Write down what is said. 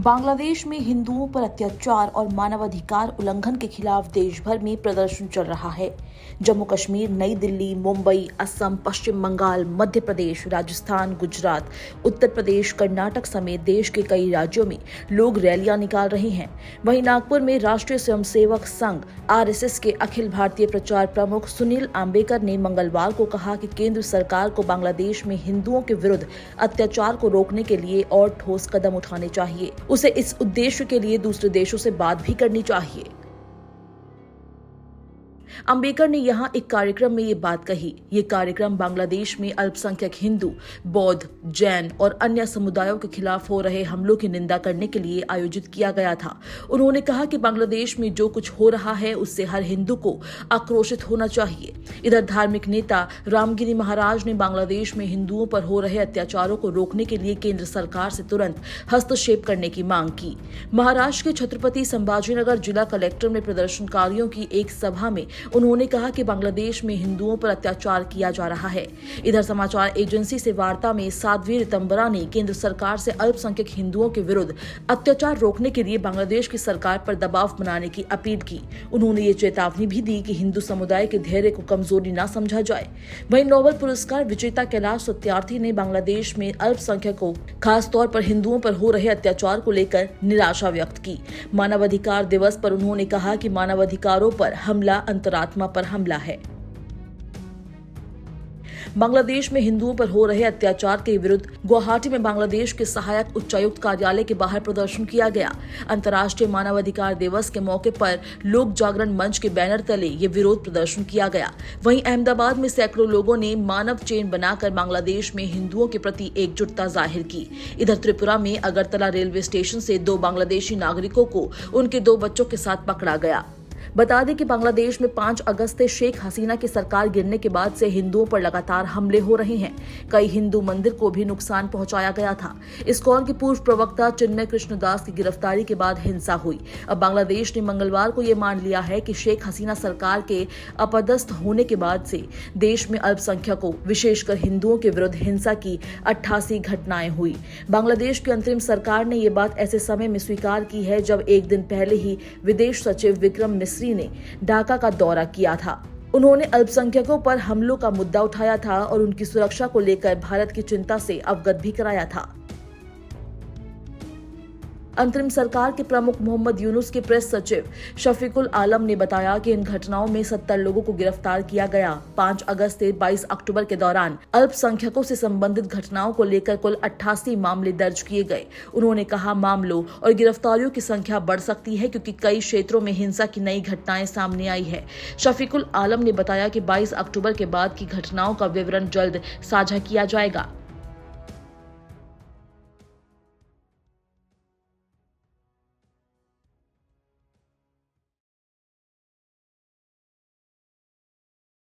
बांग्लादेश में हिंदुओं पर अत्याचार और मानवाधिकार उल्लंघन के खिलाफ देश भर में प्रदर्शन चल रहा है। जम्मू कश्मीर, नई दिल्ली, मुंबई, असम, पश्चिम बंगाल, मध्य प्रदेश, राजस्थान, गुजरात, उत्तर प्रदेश, कर्नाटक समेत देश के कई राज्यों में लोग रैलियां निकाल रहे हैं। वहीं नागपुर में राष्ट्रीय स्वयंसेवक संघ (आरएसएस) के अखिल भारतीय प्रचार प्रमुख सुनील आम्बेकर ने मंगलवार को कहा कि केंद्र सरकार को बांग्लादेश में हिंदुओं के विरुद्ध अत्याचार को रोकने के लिए और ठोस कदम उठाने चाहिए। उसे इस उद्देश्य के लिए दूसरे देशों से बात भी करनी चाहिए। अंबेडकर ने यहाँ एक कार्यक्रम में ये बात कही। ये कार्यक्रम बांग्लादेश में अल्पसंख्यक हिंदू, बौद्ध, जैन और अन्य समुदायों के खिलाफ हो रहे हमलों की निंदा करने के लिए आयोजित किया गया था। उन्होंने कहा कि बांग्लादेश में जो कुछ हो रहा है उससे हर हिंदू को आक्रोशित होना चाहिए। इधर धार्मिक नेता रामगिरी महाराज ने बांग्लादेश में हिंदुओं पर हो रहे अत्याचारों को रोकने के लिए केंद्र सरकार से तुरंत हस्तक्षेप करने की मांग की। महाराष्ट्र के छत्रपति संभाजीनगर जिला कलेक्टर में प्रदर्शनकारियों की एक सभा में उन्होंने कहा कि बांग्लादेश में हिंदुओं पर अत्याचार किया जा रहा है। इधर समाचार एजेंसी से वार्ता में साध्वी रितंबरा ने केंद्र सरकार से अल्पसंख्यक हिंदुओं के विरुद्ध अत्याचार रोकने के लिए बांग्लादेश की सरकार पर दबाव बनाने की अपील की। उन्होंने ये चेतावनी भी दी कि हिंदू समुदाय के धैर्य को कमजोरी न समझा जाए। वहीं नोबेल पुरस्कार विजेता कैलाश सत्यार्थी ने बांग्लादेश में अल्पसंख्यकों, खासतौर पर हिंदुओं पर हो रहे अत्याचार को लेकर निराशा व्यक्त की। मानवाधिकार दिवस पर उन्होंने कहा कि मानवाधिकारों पर हमला अंतरात्मा पर हमला है। बांग्लादेश में हिंदुओं पर हो रहे अत्याचार के विरुद्ध गुवाहाटी में बांग्लादेश के सहायक उच्चायुक्त कार्यालय के बाहर प्रदर्शन किया गया। अंतर्राष्ट्रीय मानवाधिकार दिवस के मौके पर लोक जागरण मंच के बैनर तले ये विरोध प्रदर्शन किया गया। वहीं अहमदाबाद में सैकड़ों लोगों ने मानव चेन बनाकर बांग्लादेश में हिंदुओं के प्रति एकजुटता जाहिर की। इधर त्रिपुरा में अगरतला रेलवे स्टेशन से 2 बांग्लादेशी नागरिकों को उनके 2 बच्चों के साथ पकड़ा गया। बता दें कि बांग्लादेश में 5 अगस्त से शेख हसीना की सरकार गिरने के बाद से हिंदुओं पर लगातार हमले हो रहे हैं। कई हिंदू मंदिर को भी नुकसान पहुंचाया गया था। इस्कॉन के पूर्व प्रवक्ता चिन्मय कृष्णदास की गिरफ्तारी के बाद हिंसा हुई। अब बांग्लादेश ने मंगलवार को यह मान लिया है कि शेख हसीना सरकार के अपदस्थ होने के बाद से देश में अल्पसंख्यकों, विशेषकर हिंदुओं के विरुद्ध हिंसा की 88 घटनाएं हुई। बांग्लादेश की अंतरिम सरकार ने ये बात ऐसे समय में स्वीकार की है जब एक दिन पहले ही विदेश सचिव विक्रम मिस्री ने ढाका का दौरा किया था। उन्होंने अल्पसंख्यकों पर हमलों का मुद्दा उठाया था और उनकी सुरक्षा को लेकर भारत की चिंता से अवगत भी कराया था। अंतरिम सरकार के प्रमुख मोहम्मद यूनुस के प्रेस सचिव शफीकुल आलम ने बताया कि इन घटनाओं में 70 लोगों को गिरफ्तार किया गया। 5 अगस्त से 22 अक्टूबर के दौरान अल्पसंख्यकों से संबंधित घटनाओं को लेकर कुल 88 मामले दर्ज किए गए। उन्होंने कहा, मामलों और गिरफ्तारियों की संख्या बढ़ सकती है क्योंकि कई क्षेत्रों में हिंसा की नई घटनाएं सामने आई है। शफीकुल आलम ने बताया कि 22 अक्टूबर के बाद की घटनाओं का विवरण जल्द साझा किया जाएगा।